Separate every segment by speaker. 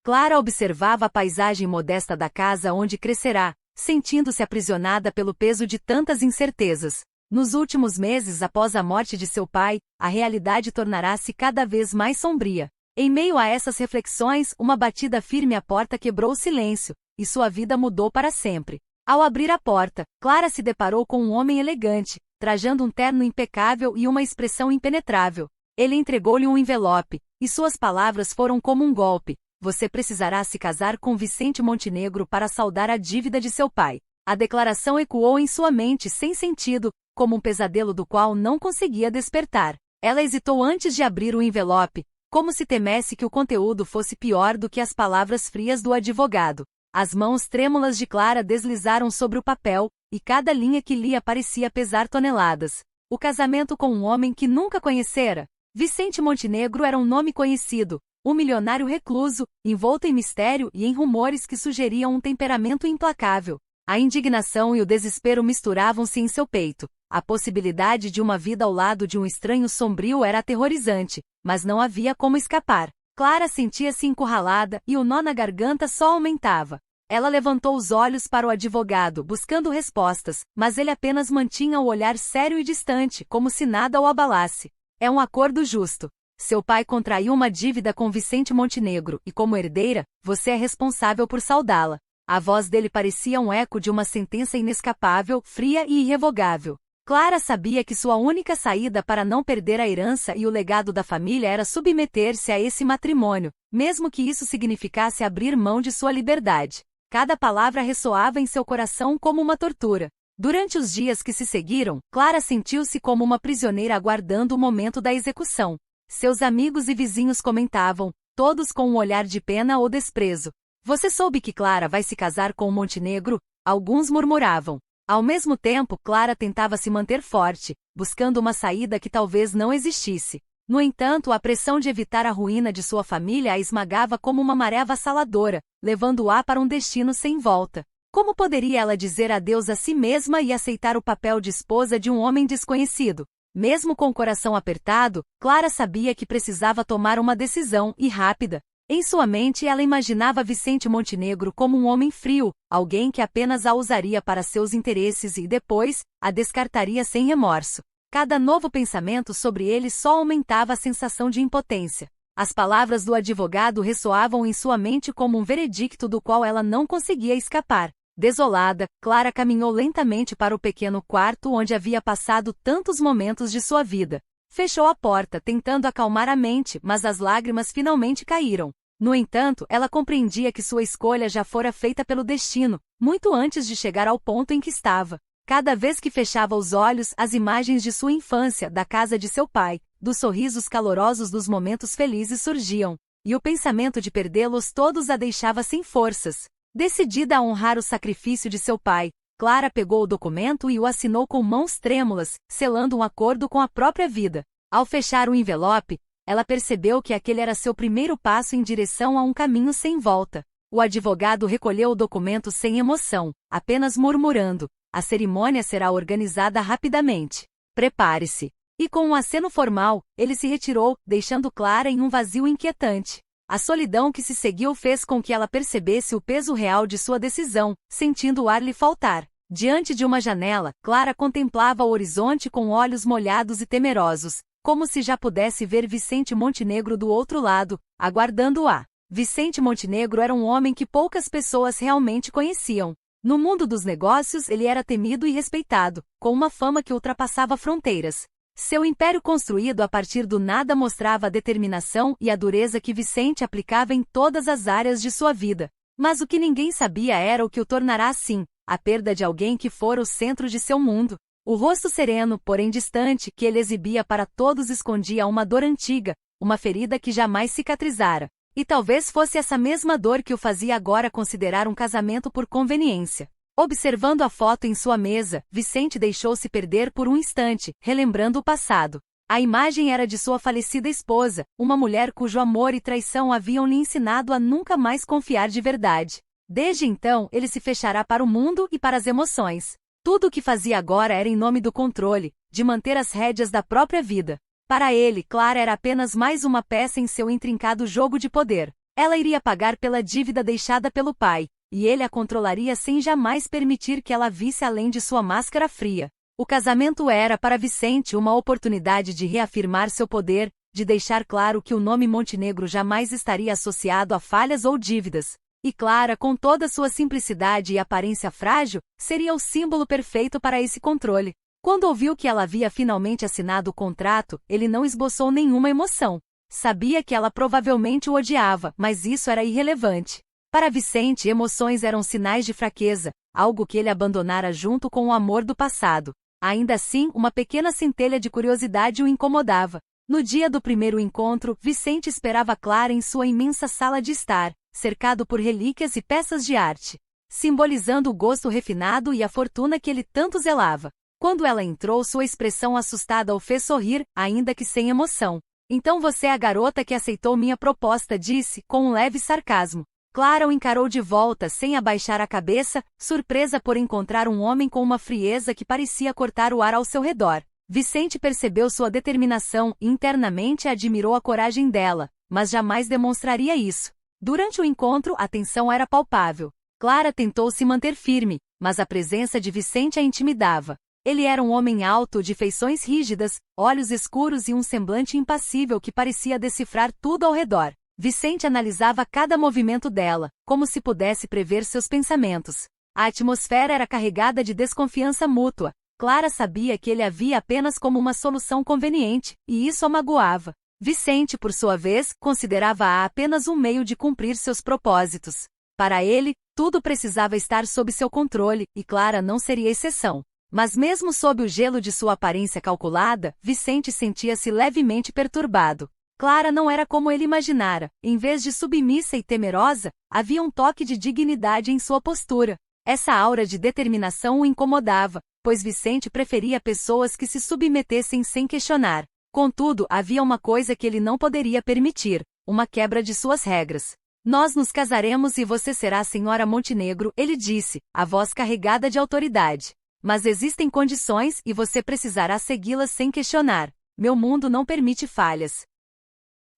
Speaker 1: Clara observava a paisagem modesta da casa onde crescerá, sentindo-se aprisionada pelo peso de tantas incertezas. Nos últimos meses após a morte de seu pai, a realidade tornará-se cada vez mais sombria. Em meio a essas reflexões, uma batida firme à porta quebrou o silêncio, e sua vida mudou para sempre. Ao abrir a porta, Clara se deparou com um homem elegante, trajando um terno impecável e uma expressão impenetrável. Ele entregou-lhe um envelope, e suas palavras foram como um golpe. Você precisará se casar com Vicente Montenegro para saldar a dívida de seu pai. A declaração ecoou em sua mente sem sentido, como um pesadelo do qual não conseguia despertar. Ela hesitou antes de abrir o envelope, como se temesse que o conteúdo fosse pior do que as palavras frias do advogado. As mãos trêmulas de Clara deslizaram sobre o papel, e cada linha que lia parecia pesar toneladas. O casamento com um homem que nunca conhecera. Vicente Montenegro era um nome conhecido, um milionário recluso, envolto em mistério e em rumores que sugeriam um temperamento implacável. A indignação e o desespero misturavam-se em seu peito. A possibilidade de uma vida ao lado de um estranho sombrio era aterrorizante, mas não havia como escapar. Clara sentia-se encurralada e o nó na garganta só aumentava. Ela levantou os olhos para o advogado, buscando respostas, mas ele apenas mantinha o olhar sério e distante, como se nada o abalasse. É um acordo justo. Seu pai contraiu uma dívida com Vicente Montenegro e, como herdeira, você é responsável por saldá-la. A voz dele parecia um eco de uma sentença inescapável, fria e irrevogável. Clara sabia que sua única saída para não perder a herança e o legado da família era submeter-se a esse matrimônio, mesmo que isso significasse abrir mão de sua liberdade. Cada palavra ressoava em seu coração como uma tortura. Durante os dias que se seguiram, Clara sentiu-se como uma prisioneira aguardando o momento da execução. Seus amigos e vizinhos comentavam, todos com um olhar de pena ou desprezo. Você soube que Clara vai se casar com o Montenegro? Alguns murmuravam. Ao mesmo tempo, Clara tentava se manter forte, buscando uma saída que talvez não existisse. No entanto, a pressão de evitar a ruína de sua família a esmagava como uma maré avassaladora, levando-a para um destino sem volta. Como poderia ela dizer adeus a si mesma e aceitar o papel de esposa de um homem desconhecido? Mesmo com o coração apertado, Clara sabia que precisava tomar uma decisão, e rápida. Em sua mente ela imaginava Vicente Montenegro como um homem frio, alguém que apenas a usaria para seus interesses e depois, a descartaria sem remorso. Cada novo pensamento sobre ele só aumentava a sensação de impotência. As palavras do advogado ressoavam em sua mente como um veredicto do qual ela não conseguia escapar. Desolada, Clara caminhou lentamente para o pequeno quarto onde havia passado tantos momentos de sua vida. Fechou a porta, tentando acalmar a mente, mas as lágrimas finalmente caíram. No entanto, ela compreendia que sua escolha já fora feita pelo destino, muito antes de chegar ao ponto em que estava. Cada vez que fechava os olhos, as imagens de sua infância, da casa de seu pai, dos sorrisos calorosos dos momentos felizes surgiam, e o pensamento de perdê-los todos a deixava sem forças. Decidida a honrar o sacrifício de seu pai, Clara pegou o documento e o assinou com mãos trêmulas, selando um acordo com a própria vida. Ao fechar o envelope, ela percebeu que aquele era seu primeiro passo em direção a um caminho sem volta. O advogado recolheu o documento sem emoção, apenas murmurando, a cerimônia será organizada rapidamente. Prepare-se. E com um aceno formal, ele se retirou, deixando Clara em um vazio inquietante. A solidão que se seguiu fez com que ela percebesse o peso real de sua decisão, sentindo o ar lhe faltar. Diante de uma janela, Clara contemplava o horizonte com olhos molhados e temerosos, como se já pudesse ver Vicente Montenegro do outro lado, aguardando-a. Vicente Montenegro era um homem que poucas pessoas realmente conheciam. No mundo dos negócios ele era temido e respeitado, com uma fama que ultrapassava fronteiras. Seu império construído a partir do nada mostrava a determinação e a dureza que Vicente aplicava em todas as áreas de sua vida. Mas o que ninguém sabia era o que o tornará assim, a perda de alguém que fora o centro de seu mundo. O rosto sereno, porém distante, que ele exibia para todos escondia uma dor antiga, uma ferida que jamais cicatrizara. E talvez fosse essa mesma dor que o fazia agora considerar um casamento por conveniência. Observando a foto em sua mesa, Vicente deixou-se perder por um instante, relembrando o passado. A imagem era de sua falecida esposa, uma mulher cujo amor e traição haviam lhe ensinado a nunca mais confiar de verdade. Desde então, ele se fechará para o mundo e para as emoções. Tudo o que fazia agora era em nome do controle, de manter as rédeas da própria vida. Para ele, Clara era apenas mais uma peça em seu intrincado jogo de poder. Ela iria pagar pela dívida deixada pelo pai, e ele a controlaria sem jamais permitir que ela visse além de sua máscara fria. O casamento era para Vicente uma oportunidade de reafirmar seu poder, de deixar claro que o nome Montenegro jamais estaria associado a falhas ou dívidas. E Clara, com toda sua simplicidade e aparência frágil, seria o símbolo perfeito para esse controle. Quando ouviu que ela havia finalmente assinado o contrato, ele não esboçou nenhuma emoção. Sabia que ela provavelmente o odiava, mas isso era irrelevante. Para Vicente, emoções eram sinais de fraqueza, algo que ele abandonara junto com o amor do passado. Ainda assim, uma pequena centelha de curiosidade o incomodava. No dia do primeiro encontro, Vicente esperava Clara em sua imensa sala de estar, cercado por relíquias e peças de arte, simbolizando o gosto refinado e a fortuna que ele tanto zelava. Quando ela entrou, sua expressão assustada o fez sorrir, ainda que sem emoção. Então você é a garota que aceitou minha proposta, disse, com um leve sarcasmo. Clara o encarou de volta sem abaixar a cabeça, surpresa por encontrar um homem com uma frieza que parecia cortar o ar ao seu redor. Vicente percebeu sua determinação e internamente admirou a coragem dela, mas jamais demonstraria isso. Durante o encontro, a tensão era palpável. Clara tentou se manter firme, mas a presença de Vicente a intimidava. Ele era um homem alto, de feições rígidas, olhos escuros e um semblante impassível que parecia decifrar tudo ao redor. Vicente analisava cada movimento dela, como se pudesse prever seus pensamentos. A atmosfera era carregada de desconfiança mútua. Clara sabia que ele a via apenas como uma solução conveniente, e isso a magoava. Vicente, por sua vez, considerava-a apenas um meio de cumprir seus propósitos. Para ele, tudo precisava estar sob seu controle, e Clara não seria exceção. Mas mesmo sob o gelo de sua aparência calculada, Vicente sentia-se levemente perturbado. Clara não era como ele imaginara. Em vez de submissa e temerosa, havia um toque de dignidade em sua postura. Essa aura de determinação o incomodava, pois Vicente preferia pessoas que se submetessem sem questionar. Contudo, havia uma coisa que ele não poderia permitir: uma quebra de suas regras. Nós nos casaremos e você será a senhora Montenegro, ele disse, a voz carregada de autoridade. Mas existem condições e você precisará segui-las sem questionar. Meu mundo não permite falhas.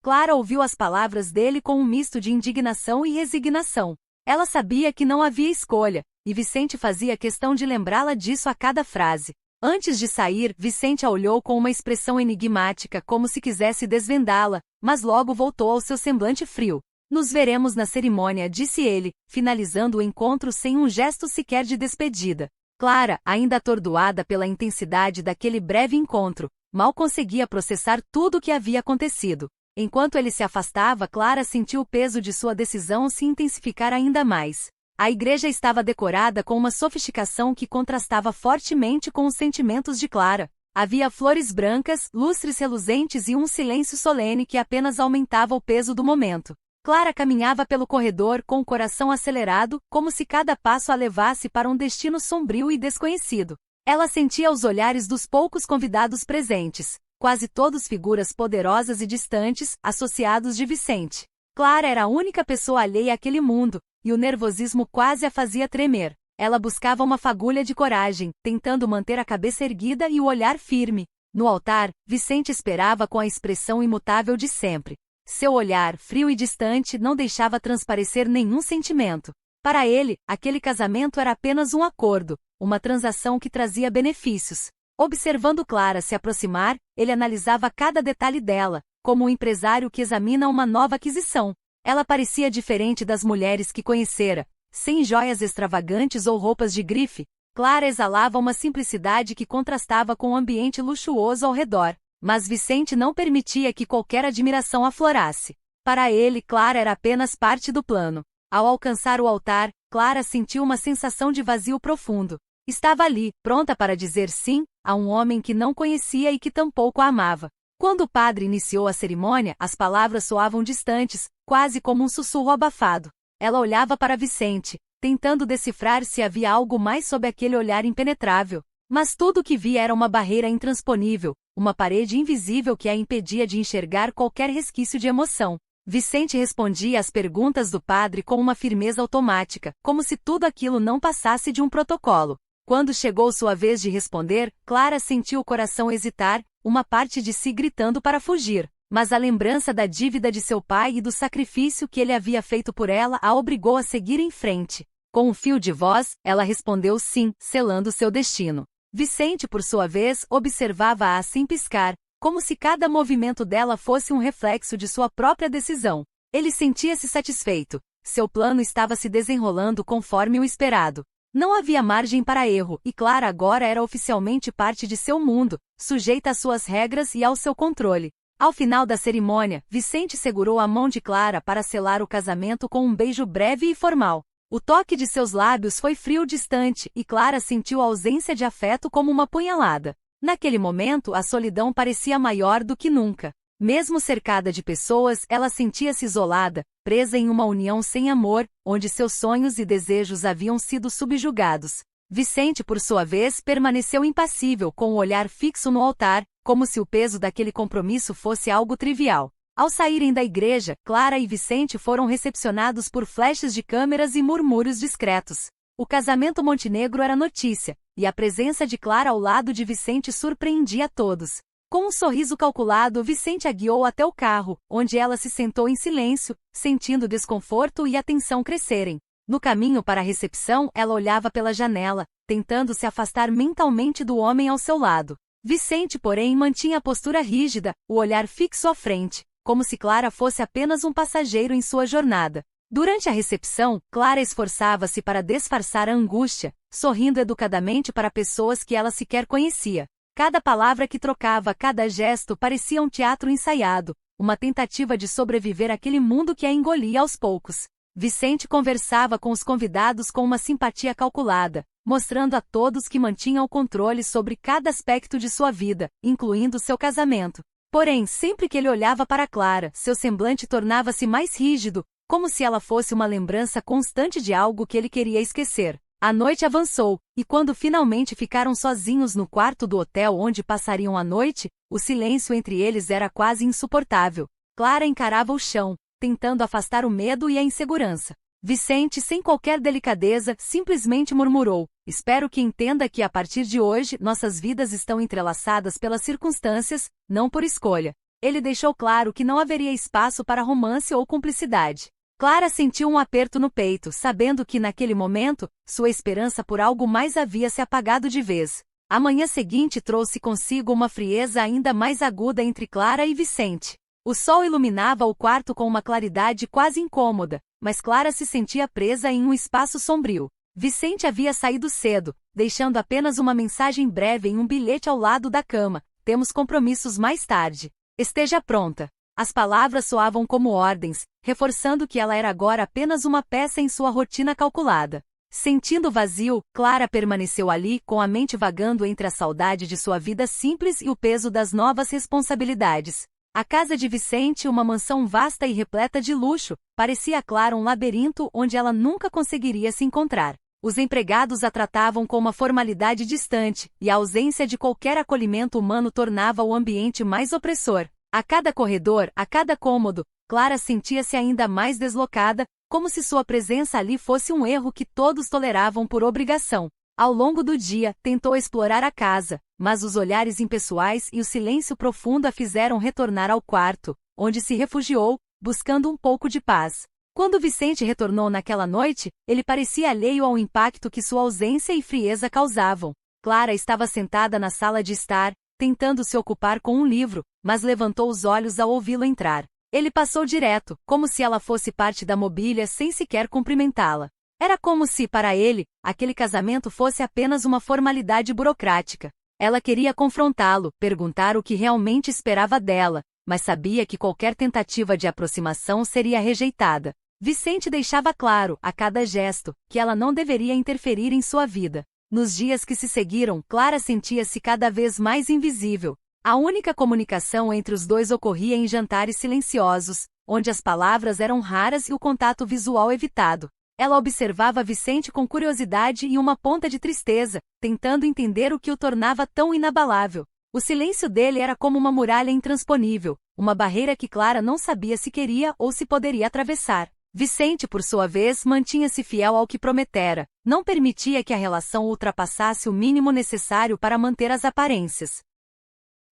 Speaker 1: Clara ouviu as palavras dele com um misto de indignação e resignação. Ela sabia que não havia escolha, e Vicente fazia questão de lembrá-la disso a cada frase. Antes de sair, Vicente a olhou com uma expressão enigmática, como se quisesse desvendá-la, mas logo voltou ao seu semblante frio. Nos veremos na cerimônia, disse ele, finalizando o encontro sem um gesto sequer de despedida. Clara, ainda atordoada pela intensidade daquele breve encontro, mal conseguia processar tudo o que havia acontecido. Enquanto ele se afastava, Clara sentiu o peso de sua decisão se intensificar ainda mais. A igreja estava decorada com uma sofisticação que contrastava fortemente com os sentimentos de Clara. Havia flores brancas, lustres reluzentes e um silêncio solene que apenas aumentava o peso do momento. Clara caminhava pelo corredor com o coração acelerado, como se cada passo a levasse para um destino sombrio e desconhecido. Ela sentia os olhares dos poucos convidados presentes, quase todos figuras poderosas e distantes, associados de Vicente. Clara era a única pessoa alheia àquele mundo, e o nervosismo quase a fazia tremer. Ela buscava uma fagulha de coragem, tentando manter a cabeça erguida e o olhar firme. No altar, Vicente esperava com a expressão imutável de sempre. Seu olhar, frio e distante, não deixava transparecer nenhum sentimento. Para ele, aquele casamento era apenas um acordo, uma transação que trazia benefícios. Observando Clara se aproximar, ele analisava cada detalhe dela, como um empresário que examina uma nova aquisição. Ela parecia diferente das mulheres que conhecera, sem joias extravagantes ou roupas de grife. Clara exalava uma simplicidade que contrastava com o ambiente luxuoso ao redor. Mas Vicente não permitia que qualquer admiração aflorasse. Para ele, Clara era apenas parte do plano. Ao alcançar o altar, Clara sentiu uma sensação de vazio profundo. Estava ali, pronta para dizer sim, a um homem que não conhecia e que tampouco a amava. Quando o padre iniciou a cerimônia, as palavras soavam distantes, quase como um sussurro abafado. Ela olhava para Vicente, tentando decifrar se havia algo mais sob aquele olhar impenetrável. Mas tudo o que via era uma barreira intransponível, uma parede invisível que a impedia de enxergar qualquer resquício de emoção. Vicente respondia às perguntas do padre com uma firmeza automática, como se tudo aquilo não passasse de um protocolo. Quando chegou sua vez de responder, Clara sentiu o coração hesitar, uma parte de si gritando para fugir. mas a lembrança da dívida de seu pai e do sacrifício que ele havia feito por ela a obrigou a seguir em frente. Com um fio de voz, ela respondeu sim, selando seu destino. Vicente, por sua vez, observava-a sem piscar, como se cada movimento dela fosse um reflexo de sua própria decisão. Ele sentia-se satisfeito. Seu plano estava se desenrolando conforme o esperado. Não havia margem para erro, e Clara agora era oficialmente parte de seu mundo, sujeita às suas regras e ao seu controle. Ao final da cerimônia, Vicente segurou a mão de Clara para selar o casamento com um beijo breve e formal. O toque de seus lábios foi frio distante, e Clara sentiu a ausência de afeto como uma punhalada. Naquele momento, a solidão parecia maior do que nunca. Mesmo cercada de pessoas, ela sentia-se isolada, presa em uma união sem amor, onde seus sonhos e desejos haviam sido subjugados. Vicente, por sua vez, permaneceu impassível, com o olhar fixo no altar, como se o peso daquele compromisso fosse algo trivial. Ao saírem da igreja, Clara e Vicente foram recepcionados por flashes de câmeras e murmúrios discretos. O casamento Montenegro era notícia, e a presença de Clara ao lado de Vicente surpreendia a todos. Com um sorriso calculado, Vicente a guiou até o carro, onde ela se sentou em silêncio, sentindo o desconforto e a tensão crescerem. No caminho para a recepção, ela olhava pela janela, tentando se afastar mentalmente do homem ao seu lado. Vicente, porém, mantinha a postura rígida, o olhar fixo à frente, como se Clara fosse apenas um passageiro em sua jornada. Durante a recepção, Clara esforçava-se para disfarçar a angústia, sorrindo educadamente para pessoas que ela sequer conhecia. Cada palavra que trocava, cada gesto parecia um teatro ensaiado, uma tentativa de sobreviver àquele mundo que a engolia aos poucos. Vicente conversava com os convidados com uma simpatia calculada, mostrando a todos que mantinha o controle sobre cada aspecto de sua vida, incluindo seu casamento. Porém, sempre que ele olhava para Clara, seu semblante tornava-se mais rígido, como se ela fosse uma lembrança constante de algo que ele queria esquecer. A noite avançou, e quando finalmente ficaram sozinhos no quarto do hotel onde passariam a noite, o silêncio entre eles era quase insuportável. Clara encarava o chão, tentando afastar o medo e a insegurança. Vicente, sem qualquer delicadeza, simplesmente murmurou: "Espero que entenda que a partir de hoje nossas vidas estão entrelaçadas pelas circunstâncias, não por escolha." Ele deixou claro que não haveria espaço para romance ou cumplicidade. Clara sentiu um aperto no peito, sabendo que naquele momento, sua esperança por algo mais havia se apagado de vez. A manhã seguinte trouxe consigo uma frieza ainda mais aguda entre Clara e Vicente. O sol iluminava o quarto com uma claridade quase incômoda, mas Clara se sentia presa em um espaço sombrio. Vicente havia saído cedo, deixando apenas uma mensagem breve em um bilhete ao lado da cama: "Temos compromissos mais tarde. Esteja pronta." As palavras soavam como ordens, reforçando que ela era agora apenas uma peça em sua rotina calculada. Sentindo vazio, Clara permaneceu ali, com a mente vagando entre a saudade de sua vida simples e o peso das novas responsabilidades. A casa de Vicente, uma mansão vasta e repleta de luxo, parecia a Clara um labirinto onde ela nunca conseguiria se encontrar. Os empregados a tratavam com uma formalidade distante, e a ausência de qualquer acolhimento humano tornava o ambiente mais opressor. A cada corredor, a cada cômodo, Clara sentia-se ainda mais deslocada, como se sua presença ali fosse um erro que todos toleravam por obrigação. Ao longo do dia, tentou explorar a casa, mas os olhares impessoais e o silêncio profundo a fizeram retornar ao quarto, onde se refugiou, buscando um pouco de paz. Quando Vicente retornou naquela noite, ele parecia alheio ao impacto que sua ausência e frieza causavam. Clara estava sentada na sala de estar, tentando se ocupar com um livro, mas levantou os olhos ao ouvi-lo entrar. Ele passou direto, como se ela fosse parte da mobília sem sequer cumprimentá-la. Era como se, para ele, aquele casamento fosse apenas uma formalidade burocrática. Ela queria confrontá-lo, perguntar o que realmente esperava dela, mas sabia que qualquer tentativa de aproximação seria rejeitada. Vicente deixava claro, a cada gesto, que ela não deveria interferir em sua vida. Nos dias que se seguiram, Clara sentia-se cada vez mais invisível. A única comunicação entre os dois ocorria em jantares silenciosos, onde as palavras eram raras e o contato visual evitado. Ela observava Vicente com curiosidade e uma ponta de tristeza, tentando entender o que o tornava tão inabalável. O silêncio dele era como uma muralha intransponível, uma barreira que Clara não sabia se queria ou se poderia atravessar. Vicente, por sua vez, mantinha-se fiel ao que prometera, não permitia que a relação ultrapassasse o mínimo necessário para manter as aparências.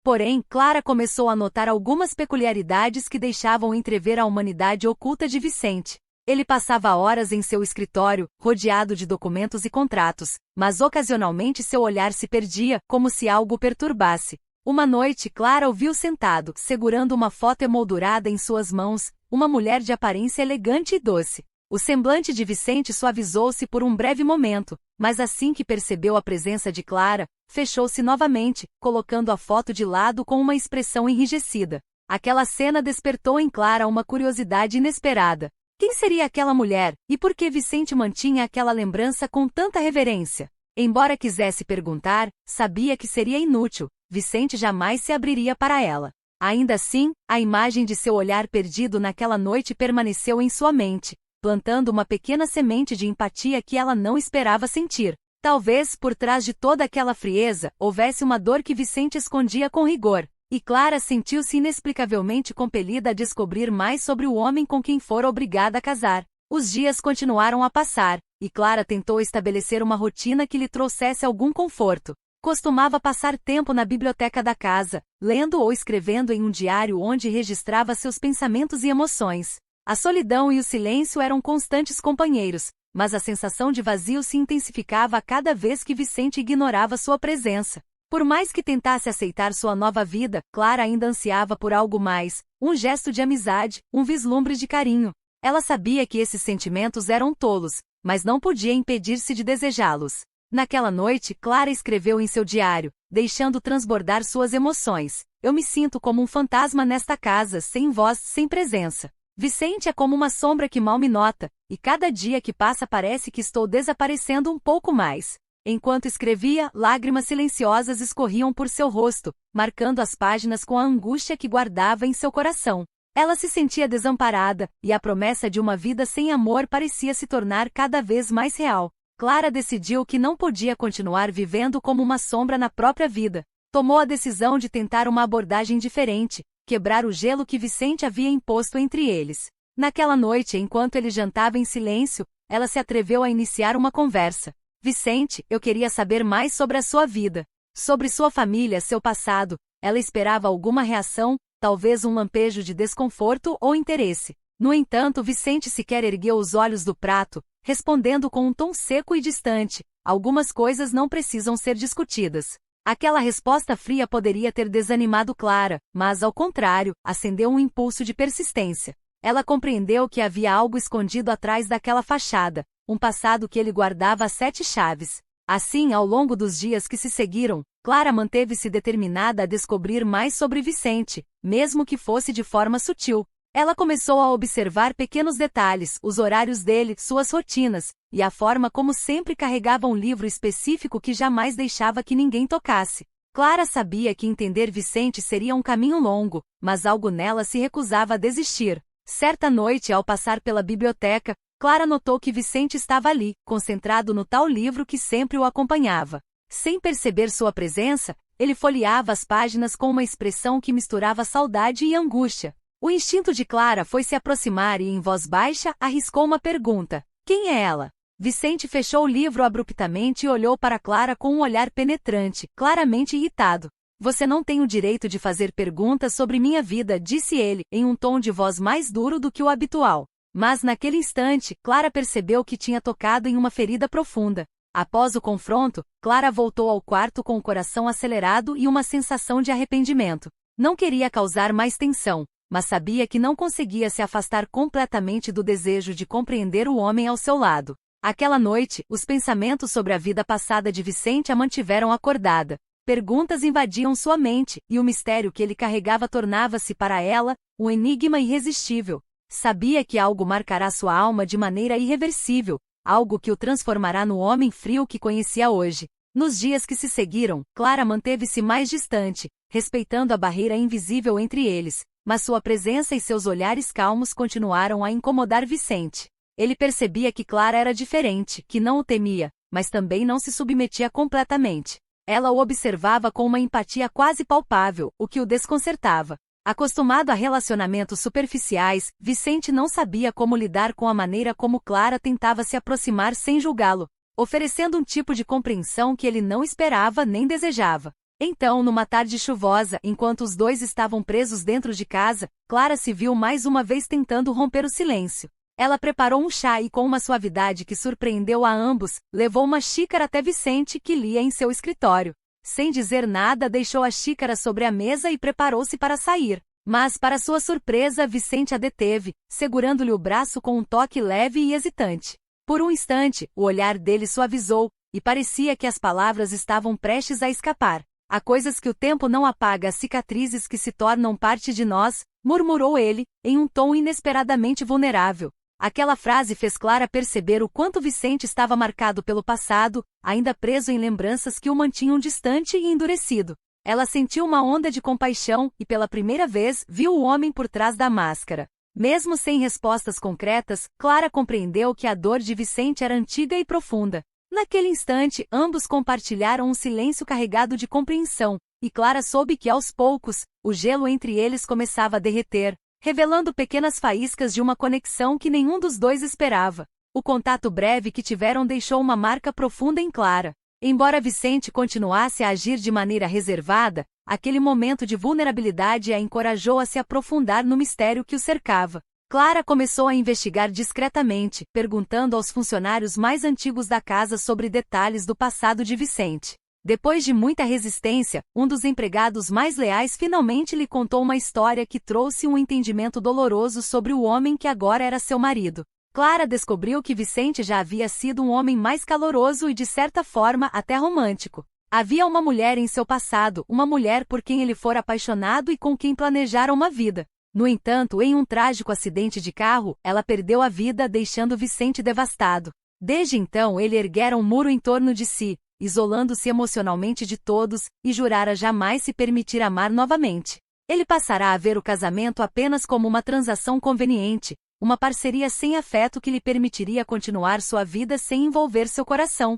Speaker 1: Porém, Clara começou a notar algumas peculiaridades que deixavam entrever a humanidade oculta de Vicente. Ele passava horas em seu escritório, rodeado de documentos e contratos, mas ocasionalmente seu olhar se perdia, como se algo o perturbasse. Uma noite, Clara o viu sentado, segurando uma foto emoldurada em suas mãos, uma mulher de aparência elegante e doce. O semblante de Vicente suavizou-se por um breve momento, mas assim que percebeu a presença de Clara, fechou-se novamente, colocando a foto de lado com uma expressão enrijecida. Aquela cena despertou em Clara uma curiosidade inesperada. Quem seria aquela mulher, e por que Vicente mantinha aquela lembrança com tanta reverência? Embora quisesse perguntar, sabia que seria inútil, Vicente jamais se abriria para ela. Ainda assim, a imagem de seu olhar perdido naquela noite permaneceu em sua mente, plantando uma pequena semente de empatia que ela não esperava sentir. Talvez, por trás de toda aquela frieza, houvesse uma dor que Vicente escondia com rigor. E Clara sentiu-se inexplicavelmente compelida a descobrir mais sobre o homem com quem fora obrigada a casar. Os dias continuaram a passar, e Clara tentou estabelecer uma rotina que lhe trouxesse algum conforto. Costumava passar tempo na biblioteca da casa, lendo ou escrevendo em um diário onde registrava seus pensamentos e emoções. A solidão e o silêncio eram constantes companheiros, mas a sensação de vazio se intensificava a cada vez que Vicente ignorava sua presença. Por mais que tentasse aceitar sua nova vida, Clara ainda ansiava por algo mais, um gesto de amizade, um vislumbre de carinho. Ela sabia que esses sentimentos eram tolos, mas não podia impedir-se de desejá-los. Naquela noite, Clara escreveu em seu diário, deixando transbordar suas emoções. Eu me sinto como um fantasma nesta casa, sem voz, sem presença. Vicente é como uma sombra que mal me nota, e cada dia que passa parece que estou desaparecendo um pouco mais. Enquanto escrevia, lágrimas silenciosas escorriam por seu rosto, marcando as páginas com a angústia que guardava em seu coração. Ela se sentia desamparada, e a promessa de uma vida sem amor parecia se tornar cada vez mais real. Clara decidiu que não podia continuar vivendo como uma sombra na própria vida. Tomou a decisão de tentar uma abordagem diferente, quebrar o gelo que Vicente havia imposto entre eles. Naquela noite, enquanto ele jantava em silêncio, ela se atreveu a iniciar uma conversa. Vicente, eu queria saber mais sobre a sua vida, sobre sua família, seu passado. Ela esperava alguma reação, talvez um lampejo de desconforto ou interesse. No entanto, Vicente sequer ergueu os olhos do prato, respondendo com um tom seco e distante: algumas coisas não precisam ser discutidas. Aquela resposta fria poderia ter desanimado Clara, mas, ao contrário, acendeu um impulso de persistência. Ela compreendeu que havia algo escondido atrás daquela fachada, um passado que ele guardava a 7 chaves. Assim, ao longo dos dias que se seguiram, Clara manteve-se determinada a descobrir mais sobre Vicente, mesmo que fosse de forma sutil. Ela começou a observar pequenos detalhes, os horários dele, suas rotinas, e a forma como sempre carregava um livro específico que jamais deixava que ninguém tocasse. Clara sabia que entender Vicente seria um caminho longo, mas algo nela se recusava a desistir. Certa noite, ao passar pela biblioteca, Clara notou que Vicente estava ali, concentrado no tal livro que sempre o acompanhava. Sem perceber sua presença, ele folheava as páginas com uma expressão que misturava saudade e angústia. O instinto de Clara foi se aproximar e, em voz baixa, arriscou uma pergunta: quem é ela? Vicente fechou o livro abruptamente e olhou para Clara com um olhar penetrante, claramente irritado. Você não tem o direito de fazer perguntas sobre minha vida, disse ele, em um tom de voz mais duro do que o habitual. Mas naquele instante, Clara percebeu que tinha tocado em uma ferida profunda. Após o confronto, Clara voltou ao quarto com o coração acelerado e uma sensação de arrependimento. Não queria causar mais tensão, mas sabia que não conseguia se afastar completamente do desejo de compreender o homem ao seu lado. Aquela noite, os pensamentos sobre a vida passada de Vicente a mantiveram acordada. Perguntas invadiam sua mente, e o mistério que ele carregava tornava-se para ela um enigma irresistível. Sabia que algo marcará sua alma de maneira irreversível, algo que o transformará no homem frio que conhecia hoje. Nos dias que se seguiram, Clara manteve-se mais distante, respeitando a barreira invisível entre eles, mas sua presença e seus olhares calmos continuaram a incomodar Vicente. Ele percebia que Clara era diferente, que não o temia, mas também não se submetia completamente. Ela o observava com uma empatia quase palpável, o que o desconcertava. Acostumado a relacionamentos superficiais, Vicente não sabia como lidar com a maneira como Clara tentava se aproximar sem julgá-lo, oferecendo um tipo de compreensão que ele não esperava nem desejava. Então, numa tarde chuvosa, enquanto os dois estavam presos dentro de casa, Clara se viu mais uma vez tentando romper o silêncio. Ela preparou um chá e, com uma suavidade que surpreendeu a ambos, levou uma xícara até Vicente, que lia em seu escritório. Sem dizer nada, deixou a xícara sobre a mesa e preparou-se para sair. Mas, para sua surpresa, Vicente a deteve, segurando-lhe o braço com um toque leve e hesitante. Por um instante, o olhar dele suavizou, e parecia que as palavras estavam prestes a escapar. Há coisas que o tempo não apaga, cicatrizes que se tornam parte de nós, murmurou ele, em um tom inesperadamente vulnerável. Aquela frase fez Clara perceber o quanto Vicente estava marcado pelo passado, ainda preso em lembranças que o mantinham distante e endurecido. Ela sentiu uma onda de compaixão e, pela primeira vez, viu o homem por trás da máscara. Mesmo sem respostas concretas, Clara compreendeu que a dor de Vicente era antiga e profunda. Naquele instante, ambos compartilharam um silêncio carregado de compreensão, e Clara soube que, aos poucos, o gelo entre eles começava a derreter, revelando pequenas faíscas de uma conexão que nenhum dos dois esperava. O contato breve que tiveram deixou uma marca profunda em Clara. Embora Vicente continuasse a agir de maneira reservada, aquele momento de vulnerabilidade a encorajou a se aprofundar no mistério que o cercava. Clara começou a investigar discretamente, perguntando aos funcionários mais antigos da casa sobre detalhes do passado de Vicente. Depois de muita resistência, um dos empregados mais leais finalmente lhe contou uma história que trouxe um entendimento doloroso sobre o homem que agora era seu marido. Clara descobriu que Vicente já havia sido um homem mais caloroso e, de certa forma, até romântico. Havia uma mulher em seu passado, uma mulher por quem ele fora apaixonado e com quem planejara uma vida. No entanto, em um trágico acidente de carro, ela perdeu a vida, deixando Vicente devastado. Desde então, ele erguera um muro em torno de si, isolando-se emocionalmente de todos, e jurara jamais se permitir amar novamente. Ele passará a ver o casamento apenas como uma transação conveniente, uma parceria sem afeto que lhe permitiria continuar sua vida sem envolver seu coração.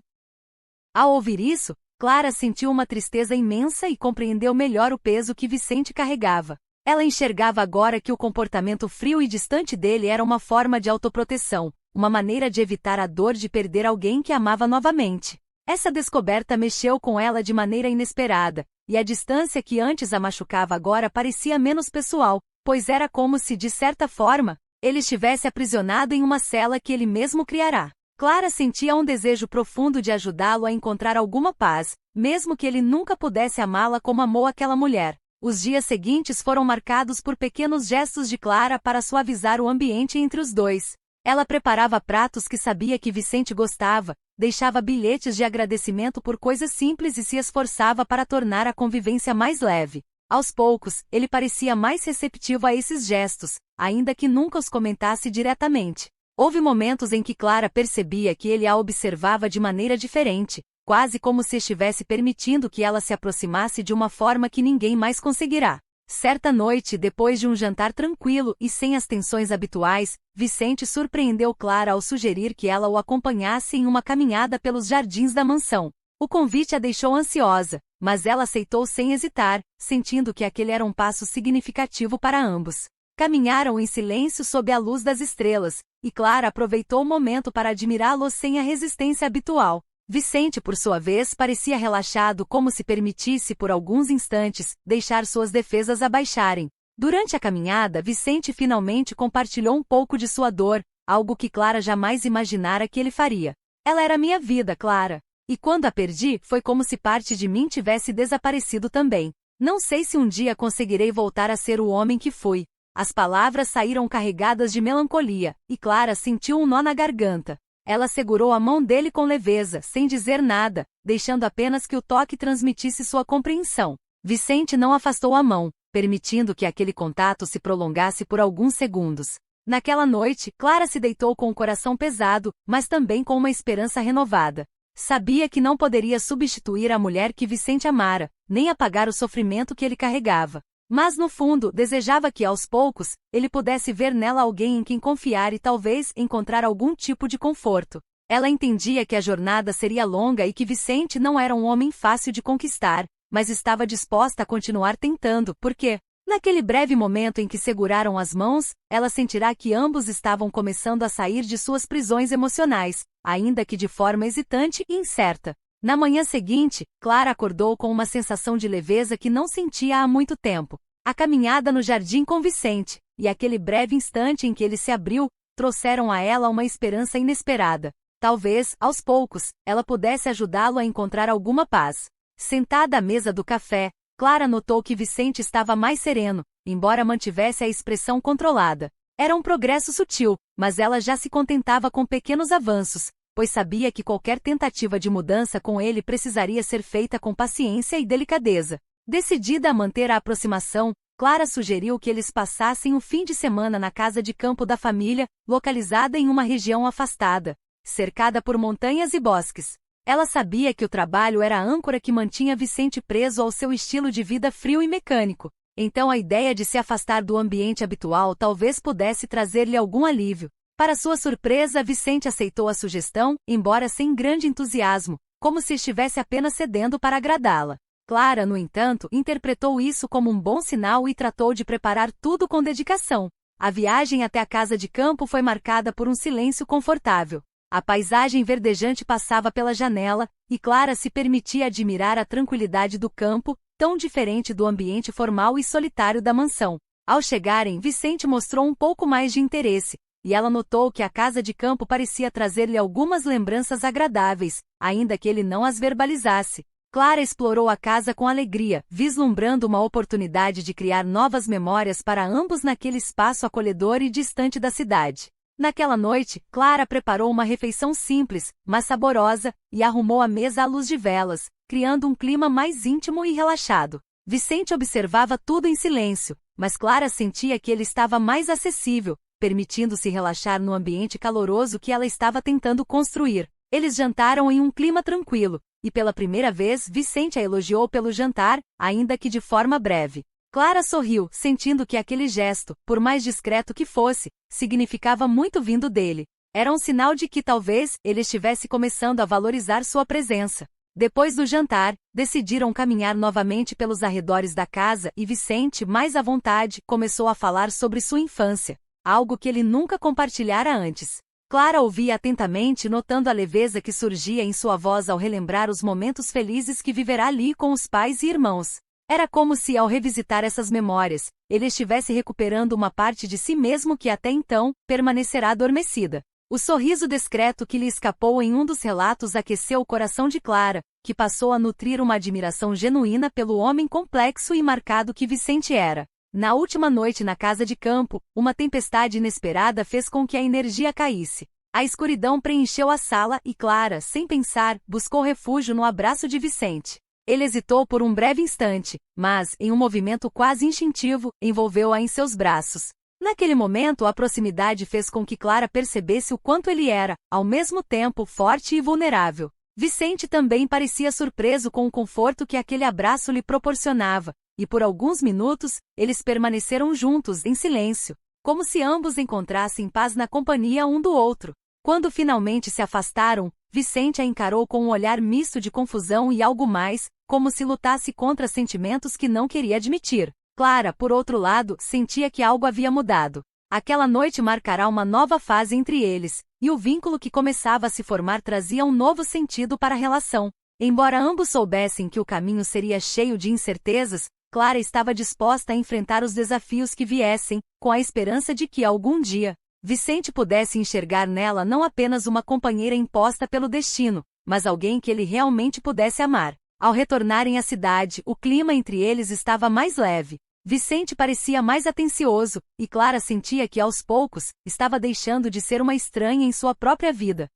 Speaker 1: Ao ouvir isso, Clara sentiu uma tristeza imensa e compreendeu melhor o peso que Vicente carregava. Ela enxergava agora que o comportamento frio e distante dele era uma forma de autoproteção, uma maneira de evitar a dor de perder alguém que amava novamente. Essa descoberta mexeu com ela de maneira inesperada, e a distância que antes a machucava agora parecia menos pessoal, pois era como se, de certa forma, ele estivesse aprisionado em uma cela que ele mesmo criará. Clara sentia um desejo profundo de ajudá-lo a encontrar alguma paz, mesmo que ele nunca pudesse amá-la como amou aquela mulher. Os dias seguintes foram marcados por pequenos gestos de Clara para suavizar o ambiente entre os dois. Ela preparava pratos que sabia que Vicente gostava, deixava bilhetes de agradecimento por coisas simples e se esforçava para tornar a convivência mais leve. Aos poucos, ele parecia mais receptivo a esses gestos, ainda que nunca os comentasse diretamente. Houve momentos em que Clara percebia que ele a observava de maneira diferente, quase como se estivesse permitindo que ela se aproximasse de uma forma que ninguém mais conseguirá. Certa noite, depois de um jantar tranquilo e sem as tensões habituais, Vicente surpreendeu Clara ao sugerir que ela o acompanhasse em uma caminhada pelos jardins da mansão. O convite a deixou ansiosa, mas ela aceitou sem hesitar, sentindo que aquele era um passo significativo para ambos. Caminharam em silêncio sob a luz das estrelas, e Clara aproveitou o momento para admirá-lo sem a resistência habitual. Vicente, por sua vez, parecia relaxado, como se permitisse por alguns instantes deixar suas defesas abaixarem. Durante a caminhada, Vicente finalmente compartilhou um pouco de sua dor, algo que Clara jamais imaginara que ele faria. Ela era minha vida, Clara. E quando a perdi, foi como se parte de mim tivesse desaparecido também. Não sei se um dia conseguirei voltar a ser o homem que fui. As palavras saíram carregadas de melancolia, e Clara sentiu um nó na garganta. Ela segurou a mão dele com leveza, sem dizer nada, deixando apenas que o toque transmitisse sua compreensão. Vicente não afastou a mão, permitindo que aquele contato se prolongasse por alguns segundos. Naquela noite, Clara se deitou com o coração pesado, mas também com uma esperança renovada. Sabia que não poderia substituir a mulher que Vicente amara, nem apagar o sofrimento que ele carregava. Mas no fundo, desejava que aos poucos, ele pudesse ver nela alguém em quem confiar e talvez encontrar algum tipo de conforto. Ela entendia que a jornada seria longa e que Vicente não era um homem fácil de conquistar, mas estava disposta a continuar tentando, porque, naquele breve momento em que seguraram as mãos, ela sentirá que ambos estavam começando a sair de suas prisões emocionais, ainda que de forma hesitante e incerta. Na manhã seguinte, Clara acordou com uma sensação de leveza que não sentia há muito tempo. A caminhada no jardim com Vicente, e aquele breve instante em que ele se abriu, trouxeram a ela uma esperança inesperada. Talvez, aos poucos, ela pudesse ajudá-lo a encontrar alguma paz. Sentada à mesa do café, Clara notou que Vicente estava mais sereno, embora mantivesse a expressão controlada. Era um progresso sutil, mas ela já se contentava com pequenos avanços, pois sabia que qualquer tentativa de mudança com ele precisaria ser feita com paciência e delicadeza. Decidida a manter a aproximação, Clara sugeriu que eles passassem o fim de semana na casa de campo da família, localizada em uma região afastada, cercada por montanhas e bosques. Ela sabia que o trabalho era a âncora que mantinha Vicente preso ao seu estilo de vida frio e mecânico, então a ideia de se afastar do ambiente habitual talvez pudesse trazer-lhe algum alívio. Para sua surpresa, Vicente aceitou a sugestão, embora sem grande entusiasmo, como se estivesse apenas cedendo para agradá-la. Clara, no entanto, interpretou isso como um bom sinal e tratou de preparar tudo com dedicação. A viagem até a casa de campo foi marcada por um silêncio confortável. A paisagem verdejante passava pela janela, e Clara se permitia admirar a tranquilidade do campo, tão diferente do ambiente formal e solitário da mansão. Ao chegarem, Vicente mostrou um pouco mais de interesse, e ela notou que a casa de campo parecia trazer-lhe algumas lembranças agradáveis, ainda que ele não as verbalizasse. Clara explorou a casa com alegria, vislumbrando uma oportunidade de criar novas memórias para ambos naquele espaço acolhedor e distante da cidade. Naquela noite, Clara preparou uma refeição simples, mas saborosa, e arrumou a mesa à luz de velas, criando um clima mais íntimo e relaxado. Vicente observava tudo em silêncio, mas Clara sentia que ele estava mais acessível, permitindo-se relaxar no ambiente caloroso que ela estava tentando construir. Eles jantaram em um clima tranquilo, e pela primeira vez Vicente a elogiou pelo jantar, ainda que de forma breve. Clara sorriu, sentindo que aquele gesto, por mais discreto que fosse, significava muito vindo dele. Era um sinal de que talvez ele estivesse começando a valorizar sua presença. Depois do jantar, decidiram caminhar novamente pelos arredores da casa e Vicente, mais à vontade, começou a falar sobre sua infância, algo que ele nunca compartilhara antes. Clara ouvia atentamente, notando a leveza que surgia em sua voz ao relembrar os momentos felizes que viverá ali com os pais e irmãos. Era como se, ao revisitar essas memórias, ele estivesse recuperando uma parte de si mesmo que até então permanecerá adormecida. O sorriso discreto que lhe escapou em um dos relatos aqueceu o coração de Clara, que passou a nutrir uma admiração genuína pelo homem complexo e marcado que Vicente era. Na última noite na casa de campo, uma tempestade inesperada fez com que a energia caísse. A escuridão preencheu a sala e Clara, sem pensar, buscou refúgio no abraço de Vicente. Ele hesitou por um breve instante, mas, em um movimento quase instintivo, envolveu-a em seus braços. Naquele momento, a proximidade fez com que Clara percebesse o quanto ele era, ao mesmo tempo, forte e vulnerável. Vicente também parecia surpreso com o conforto que aquele abraço lhe proporcionava, e por alguns minutos, eles permaneceram juntos, em silêncio, como se ambos encontrassem paz na companhia um do outro. Quando finalmente se afastaram, Vicente a encarou com um olhar misto de confusão e algo mais, como se lutasse contra sentimentos que não queria admitir. Clara, por outro lado, sentia que algo havia mudado. Aquela noite marcará uma nova fase entre eles, e o vínculo que começava a se formar trazia um novo sentido para a relação. Embora ambos soubessem que o caminho seria cheio de incertezas, Clara estava disposta a enfrentar os desafios que viessem, com a esperança de que, algum dia, Vicente pudesse enxergar nela não apenas uma companheira imposta pelo destino, mas alguém que ele realmente pudesse amar. Ao retornarem à cidade, o clima entre eles estava mais leve. Vicente parecia mais atencioso, e Clara sentia que, aos poucos, estava deixando de ser uma estranha em sua própria vida.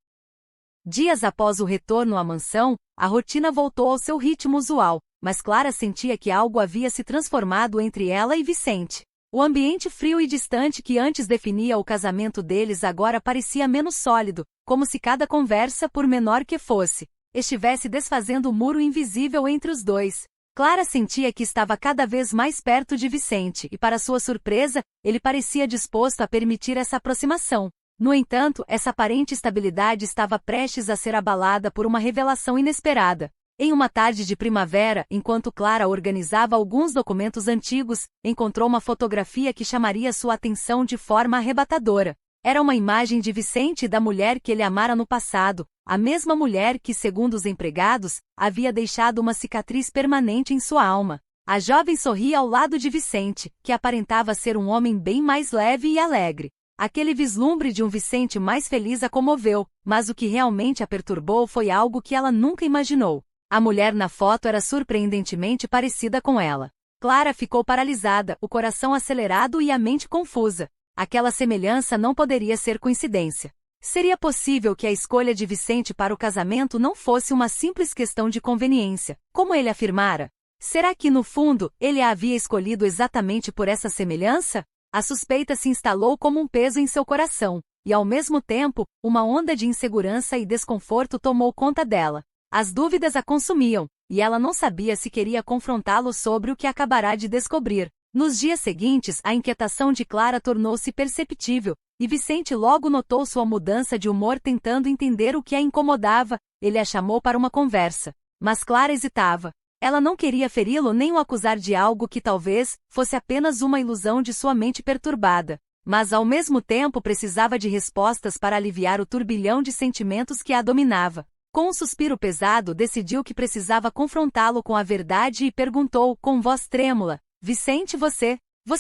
Speaker 1: Dias após o retorno à mansão, a rotina voltou ao seu ritmo usual, mas Clara sentia que algo havia se transformado entre ela e Vicente. O ambiente frio e distante que antes definia o casamento deles agora parecia menos sólido, como se cada conversa, por menor que fosse, estivesse desfazendo o muro invisível entre os dois. Clara sentia que estava cada vez mais perto de Vicente e, para sua surpresa, ele parecia disposto a permitir essa aproximação. No entanto, essa aparente estabilidade estava prestes a ser abalada por uma revelação inesperada. Em uma tarde de primavera, enquanto Clara organizava alguns documentos antigos, encontrou uma fotografia que chamaria sua atenção de forma arrebatadora. Era uma imagem de Vicente e da mulher que ele amara no passado, a mesma mulher que, segundo os empregados, havia deixado uma cicatriz permanente em sua alma. A jovem sorria ao lado de Vicente, que aparentava ser um homem bem mais leve e alegre. Aquele vislumbre de um Vicente mais feliz a comoveu, mas o que realmente a perturbou foi algo que ela nunca imaginou. A mulher na foto era surpreendentemente parecida com ela. Clara ficou paralisada, o coração acelerado e a mente confusa. Aquela semelhança não poderia ser coincidência. Seria possível que a escolha de Vicente para o casamento não fosse uma simples questão de conveniência, como ele afirmara? Será que, no fundo, ele a havia escolhido exatamente por essa semelhança? A suspeita se instalou como um peso em seu coração, e ao mesmo tempo, uma onda de insegurança e desconforto tomou conta dela. As dúvidas a consumiam, e ela não sabia se queria confrontá-lo sobre o que acabará de descobrir. Nos dias seguintes, a inquietação de Clara tornou-se perceptível, e Vicente logo notou sua mudança de humor tentando entender o que a incomodava. Ele a chamou para uma conversa. Mas Clara hesitava. Ela não queria feri-lo nem o acusar de algo que talvez fosse apenas uma ilusão de sua mente perturbada. Mas ao mesmo tempo precisava de respostas para aliviar o turbilhão de sentimentos que a dominava. Com um suspiro pesado, decidiu que precisava confrontá-lo com a verdade e perguntou, com voz trêmula: Vicente, você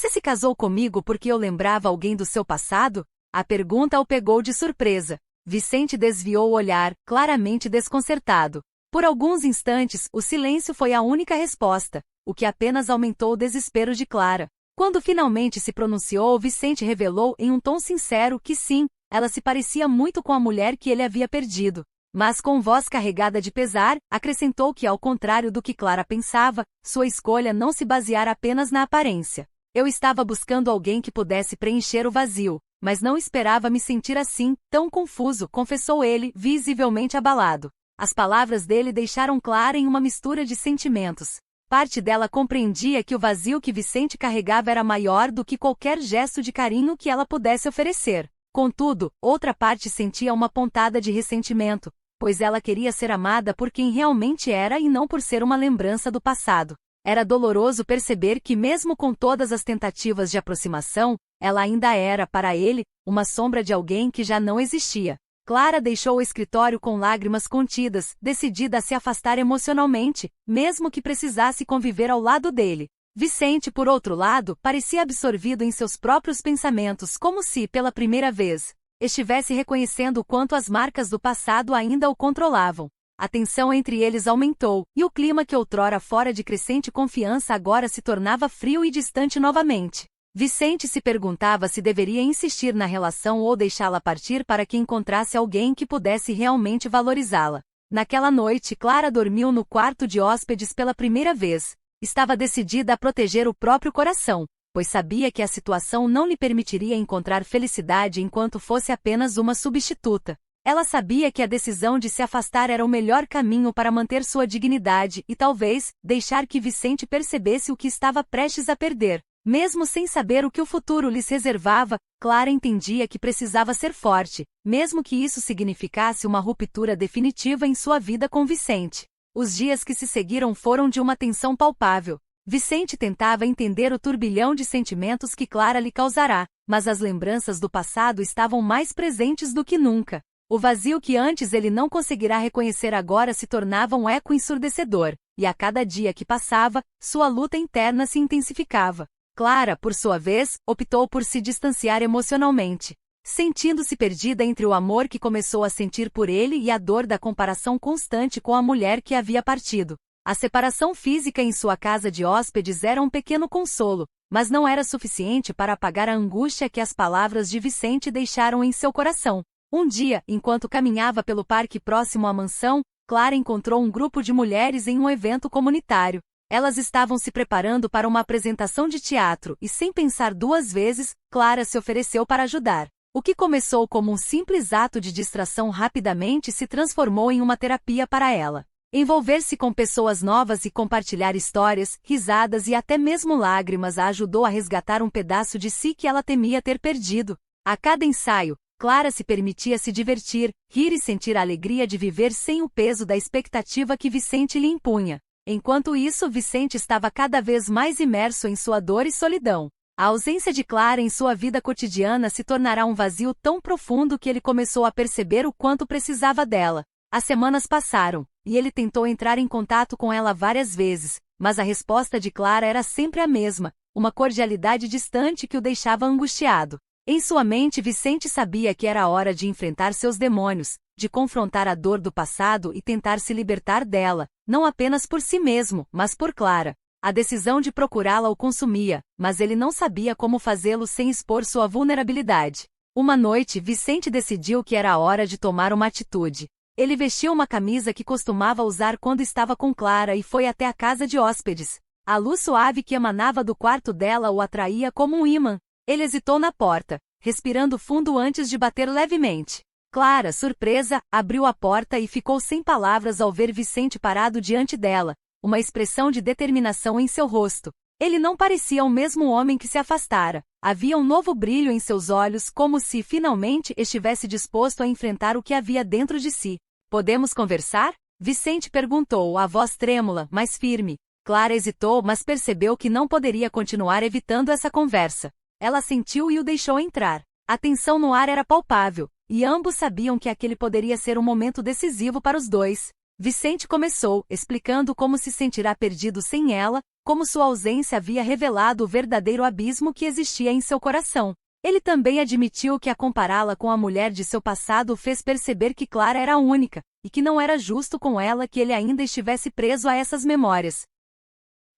Speaker 1: se casou comigo porque eu lembrava alguém do seu passado? A pergunta o pegou de surpresa. Vicente desviou o olhar, claramente desconcertado. Por alguns instantes, o silêncio foi a única resposta, o que apenas aumentou o desespero de Clara. Quando finalmente se pronunciou, Vicente revelou em um tom sincero que sim, ela se parecia muito com a mulher que ele havia perdido. Mas com voz carregada de pesar, acrescentou que, ao contrário do que Clara pensava, sua escolha não se baseara apenas na aparência. Eu estava buscando alguém que pudesse preencher o vazio, mas não esperava me sentir assim, tão confuso, confessou ele, visivelmente abalado. As palavras dele deixaram Clara em uma mistura de sentimentos. Parte dela compreendia que o vazio que Vicente carregava era maior do que qualquer gesto de carinho que ela pudesse oferecer. Contudo, outra parte sentia uma pontada de ressentimento, pois ela queria ser amada por quem realmente era e não por ser uma lembrança do passado. Era doloroso perceber que, mesmo com todas as tentativas de aproximação, ela ainda era, para ele, uma sombra de alguém que já não existia. Clara deixou o escritório com lágrimas contidas, decidida a se afastar emocionalmente, mesmo que precisasse conviver ao lado dele. Vicente, por outro lado, parecia absorvido em seus próprios pensamentos, como se, pela primeira vez, estivesse reconhecendo o quanto as marcas do passado ainda o controlavam. A tensão entre eles aumentou, e o clima que outrora fora de crescente confiança agora se tornava frio e distante novamente. Vicente se perguntava se deveria insistir na relação ou deixá-la partir para que encontrasse alguém que pudesse realmente valorizá-la. Naquela noite, Clara dormiu no quarto de hóspedes pela primeira vez. Estava decidida a proteger o próprio coração, pois sabia que a situação não lhe permitiria encontrar felicidade enquanto fosse apenas uma substituta. Ela sabia que a decisão de se afastar era o melhor caminho para manter sua dignidade e talvez deixar que Vicente percebesse o que estava prestes a perder. Mesmo sem saber o que o futuro lhes reservava, Clara entendia que precisava ser forte, mesmo que isso significasse uma ruptura definitiva em sua vida com Vicente. Os dias que se seguiram foram de uma tensão palpável. Vicente tentava entender o turbilhão de sentimentos que Clara lhe causará, mas as lembranças do passado estavam mais presentes do que nunca. O vazio que antes ele não conseguirá reconhecer agora se tornava um eco ensurdecedor, e a cada dia que passava, sua luta interna se intensificava. Clara, por sua vez, optou por se distanciar emocionalmente, sentindo-se perdida entre o amor que começou a sentir por ele e a dor da comparação constante com a mulher que havia partido. A separação física em sua casa de hóspedes era um pequeno consolo, mas não era suficiente para apagar a angústia que as palavras de Vicente deixaram em seu coração. Um dia, enquanto caminhava pelo parque próximo à mansão, Clara encontrou um grupo de mulheres em um evento comunitário. Elas estavam se preparando para uma apresentação de teatro e, sem pensar duas vezes, Clara se ofereceu para ajudar. O que começou como um simples ato de distração rapidamente se transformou em uma terapia para ela. Envolver-se com pessoas novas e compartilhar histórias, risadas e até mesmo lágrimas a ajudou a resgatar um pedaço de si que ela temia ter perdido. A cada ensaio, Clara se permitia se divertir, rir e sentir a alegria de viver sem o peso da expectativa que Vicente lhe impunha. Enquanto isso, Vicente estava cada vez mais imerso em sua dor e solidão. A ausência de Clara em sua vida cotidiana se tornará um vazio tão profundo que ele começou a perceber o quanto precisava dela. As semanas passaram, e ele tentou entrar em contato com ela várias vezes, mas a resposta de Clara era sempre a mesma, uma cordialidade distante que o deixava angustiado. Em sua mente, Vicente sabia que era hora de enfrentar seus demônios, de confrontar a dor do passado e tentar se libertar dela, não apenas por si mesmo, mas por Clara. A decisão de procurá-la o consumia, mas ele não sabia como fazê-lo sem expor sua vulnerabilidade. Uma noite, Vicente decidiu que era hora de tomar uma atitude. Ele vestiu uma camisa que costumava usar quando estava com Clara e foi até a casa de hóspedes. A luz suave que emanava do quarto dela o atraía como um ímã. Ele hesitou na porta, respirando fundo antes de bater levemente. Clara, surpresa, abriu a porta e ficou sem palavras ao ver Vicente parado diante dela, uma expressão de determinação em seu rosto. Ele não parecia o mesmo homem que se afastara. Havia um novo brilho em seus olhos, como se, finalmente, estivesse disposto a enfrentar o que havia dentro de si. "Podemos conversar?" Vicente perguntou, a voz trêmula, mas firme. Clara hesitou, mas percebeu que não poderia continuar evitando essa conversa. Ela sentiu e o deixou entrar. A tensão no ar era palpável, e ambos sabiam que aquele poderia ser um momento decisivo para os dois. Vicente começou, explicando como se sentirá perdido sem ela, como sua ausência havia revelado o verdadeiro abismo que existia em seu coração. Ele também admitiu que a compará-la com a mulher de seu passado o fez perceber que Clara era única, e que não era justo com ela que ele ainda estivesse preso a essas memórias.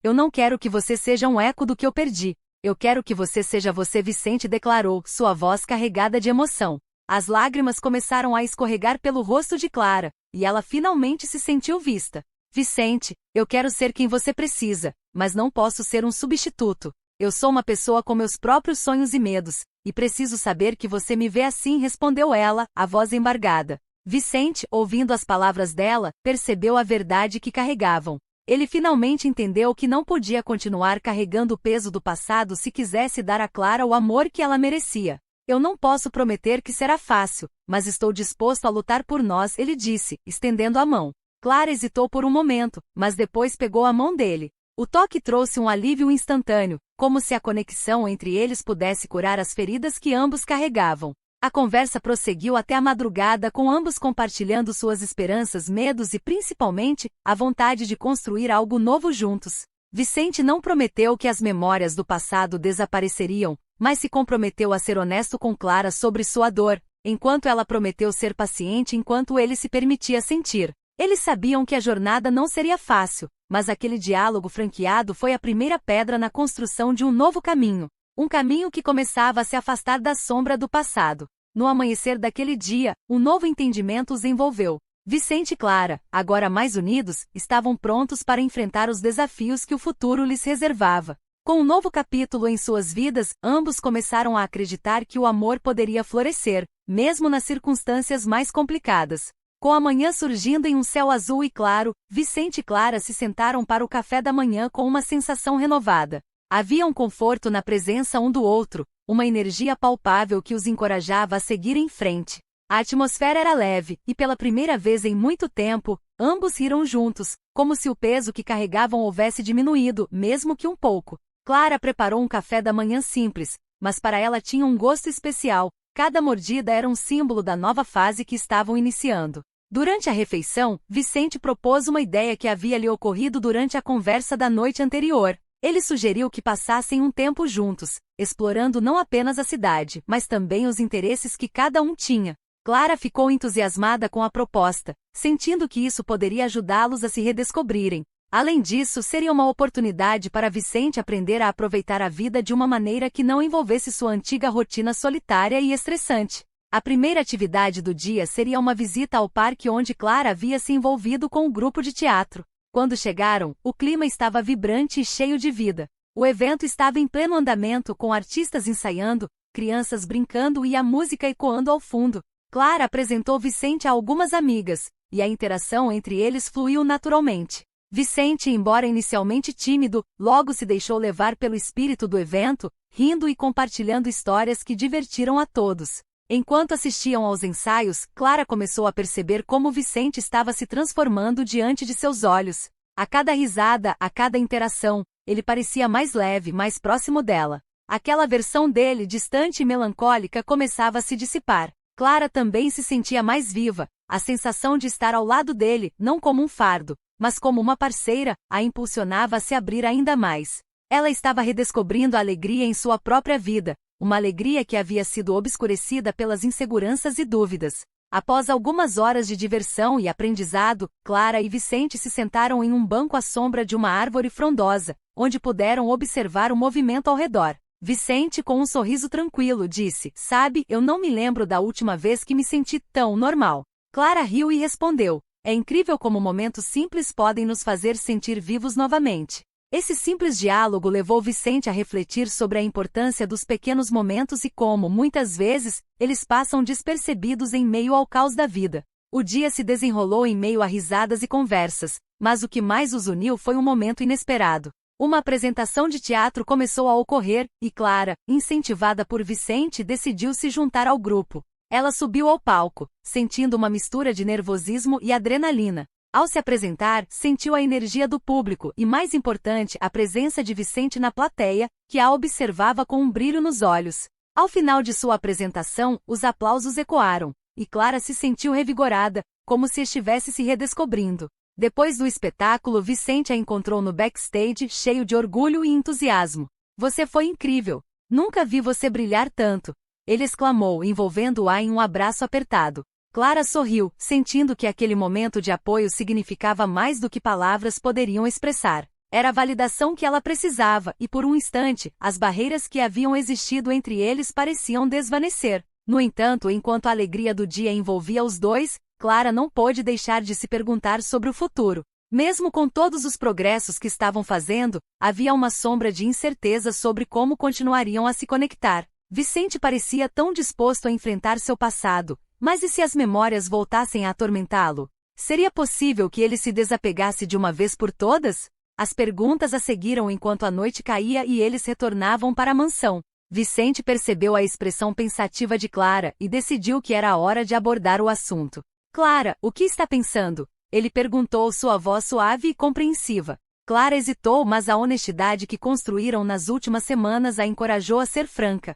Speaker 1: "Eu não quero que você seja um eco do que eu perdi. Eu quero que você seja você", Vicente declarou, sua voz carregada de emoção. As lágrimas começaram a escorregar pelo rosto de Clara, e ela finalmente se sentiu vista. "Vicente, eu quero ser quem você precisa, mas não posso ser um substituto. Eu sou uma pessoa com meus próprios sonhos e medos, e preciso saber que você me vê assim", respondeu ela, a voz embargada. Vicente, ouvindo as palavras dela, percebeu a verdade que carregavam. Ele finalmente entendeu que não podia continuar carregando o peso do passado se quisesse dar a Clara o amor que ela merecia. "Eu não posso prometer que será fácil, mas estou disposto a lutar por nós", ele disse, estendendo a mão. Clara hesitou por um momento, mas depois pegou a mão dele. O toque trouxe um alívio instantâneo, como se a conexão entre eles pudesse curar as feridas que ambos carregavam. A conversa prosseguiu até a madrugada, com ambos compartilhando suas esperanças, medos e, principalmente, a vontade de construir algo novo juntos. Vicente não prometeu que as memórias do passado desapareceriam, mas se comprometeu a ser honesto com Clara sobre sua dor, enquanto ela prometeu ser paciente enquanto ele se permitia sentir. Eles sabiam que a jornada não seria fácil, mas aquele diálogo franqueado foi a primeira pedra na construção de um novo caminho. Um caminho que começava a se afastar da sombra do passado. No amanhecer daquele dia, um novo entendimento os envolveu. Vicente e Clara, agora mais unidos, estavam prontos para enfrentar os desafios que o futuro lhes reservava. Com um novo capítulo em suas vidas, ambos começaram a acreditar que o amor poderia florescer, mesmo nas circunstâncias mais complicadas. Com a manhã surgindo em um céu azul e claro, Vicente e Clara se sentaram para o café da manhã com uma sensação renovada. Havia um conforto na presença um do outro, uma energia palpável que os encorajava a seguir em frente. A atmosfera era leve, e pela primeira vez em muito tempo, ambos riram juntos, como se o peso que carregavam houvesse diminuído, mesmo que um pouco. Clara preparou um café da manhã simples, mas para ela tinha um gosto especial. Cada mordida era um símbolo da nova fase que estavam iniciando. Durante a refeição, Vicente propôs uma ideia que havia lhe ocorrido durante a conversa da noite anterior. Ele sugeriu que passassem um tempo juntos, explorando não apenas a cidade, mas também os interesses que cada um tinha. Clara ficou entusiasmada com a proposta, sentindo que isso poderia ajudá-los a se redescobrirem. Além disso, seria uma oportunidade para Vicente aprender a aproveitar a vida de uma maneira que não envolvesse sua antiga rotina solitária e estressante. A primeira atividade do dia seria uma visita ao parque onde Clara havia se envolvido com o grupo de teatro. Quando chegaram, o clima estava vibrante e cheio de vida. O evento estava em pleno andamento, com artistas ensaiando, crianças brincando e a música ecoando ao fundo. Clara apresentou Vicente a algumas amigas, e a interação entre eles fluiu naturalmente. Vicente, embora inicialmente tímido, logo se deixou levar pelo espírito do evento, rindo e compartilhando histórias que divertiram a todos. Enquanto assistiam aos ensaios, Clara começou a perceber como Vicente estava se transformando diante de seus olhos. A cada risada, a cada interação, ele parecia mais leve, mais próximo dela. Aquela versão dele, distante e melancólica, começava a se dissipar. Clara também se sentia mais viva, a sensação de estar ao lado dele, não como um fardo, mas como uma parceira, a impulsionava a se abrir ainda mais. Ela estava redescobrindo a alegria em sua própria vida, uma alegria que havia sido obscurecida pelas inseguranças e dúvidas. Após algumas horas de diversão e aprendizado, Clara e Vicente se sentaram em um banco à sombra de uma árvore frondosa, onde puderam observar o movimento ao redor. Vicente, com um sorriso tranquilo, disse: "Sabe, eu não me lembro da última vez que me senti tão normal." Clara riu e respondeu: "É incrível como momentos simples podem nos fazer sentir vivos novamente." Esse simples diálogo levou Vicente a refletir sobre a importância dos pequenos momentos e como, muitas vezes, eles passam despercebidos em meio ao caos da vida. O dia se desenrolou em meio a risadas e conversas, mas o que mais os uniu foi um momento inesperado. Uma apresentação de teatro começou a ocorrer, e Clara, incentivada por Vicente, decidiu se juntar ao grupo. Ela subiu ao palco, sentindo uma mistura de nervosismo e adrenalina. Ao se apresentar, sentiu a energia do público e, mais importante, a presença de Vicente na plateia, que a observava com um brilho nos olhos. Ao final de sua apresentação, os aplausos ecoaram, e Clara se sentiu revigorada, como se estivesse se redescobrindo. Depois do espetáculo, Vicente a encontrou no backstage, cheio de orgulho e entusiasmo. "Você foi incrível! Nunca vi você brilhar tanto!" ele exclamou, envolvendo-a em um abraço apertado. Clara sorriu, sentindo que aquele momento de apoio significava mais do que palavras poderiam expressar. Era a validação que ela precisava, e por um instante, as barreiras que haviam existido entre eles pareciam desvanecer. No entanto, enquanto a alegria do dia envolvia os dois, Clara não pôde deixar de se perguntar sobre o futuro. Mesmo com todos os progressos que estavam fazendo, havia uma sombra de incerteza sobre como continuariam a se conectar. Vicente parecia tão disposto a enfrentar seu passado, mas e se as memórias voltassem a atormentá-lo? Seria possível que ele se desapegasse de uma vez por todas? As perguntas a seguiram enquanto a noite caía e eles retornavam para a mansão. Vicente percebeu a expressão pensativa de Clara e decidiu que era a hora de abordar o assunto. "Clara, o que está pensando?" ele perguntou, sua voz suave e compreensiva. Clara hesitou, mas a honestidade que construíram nas últimas semanas a encorajou a ser franca.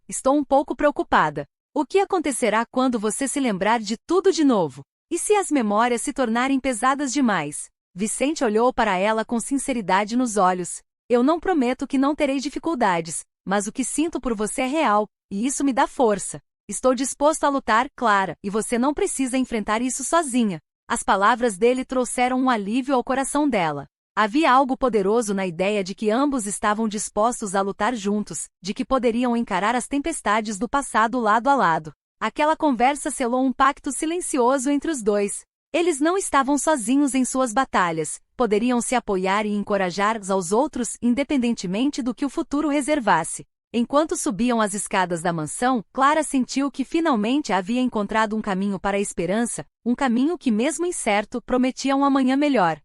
Speaker 1: Estou um pouco preocupada. O que acontecerá quando você se lembrar de tudo de novo? E se as memórias se tornarem pesadas demais?" Vicente olhou para ela com sinceridade nos olhos. "Eu não prometo que não terei dificuldades, mas o que sinto por você é real, e isso me dá força. Estou disposto a lutar, Clara, e você não precisa enfrentar isso sozinha." As palavras dele trouxeram um alívio ao coração dela. Havia algo poderoso na ideia de que ambos estavam dispostos a lutar juntos, de que poderiam encarar as tempestades do passado lado a lado. Aquela conversa selou um pacto silencioso entre os dois. Eles não estavam sozinhos em suas batalhas, poderiam se apoiar e encorajar uns aos outros independentemente do que o futuro reservasse. Enquanto subiam as escadas da mansão, Clara sentiu que finalmente havia encontrado um caminho para a esperança, um caminho que, mesmo incerto, prometia um amanhã melhor.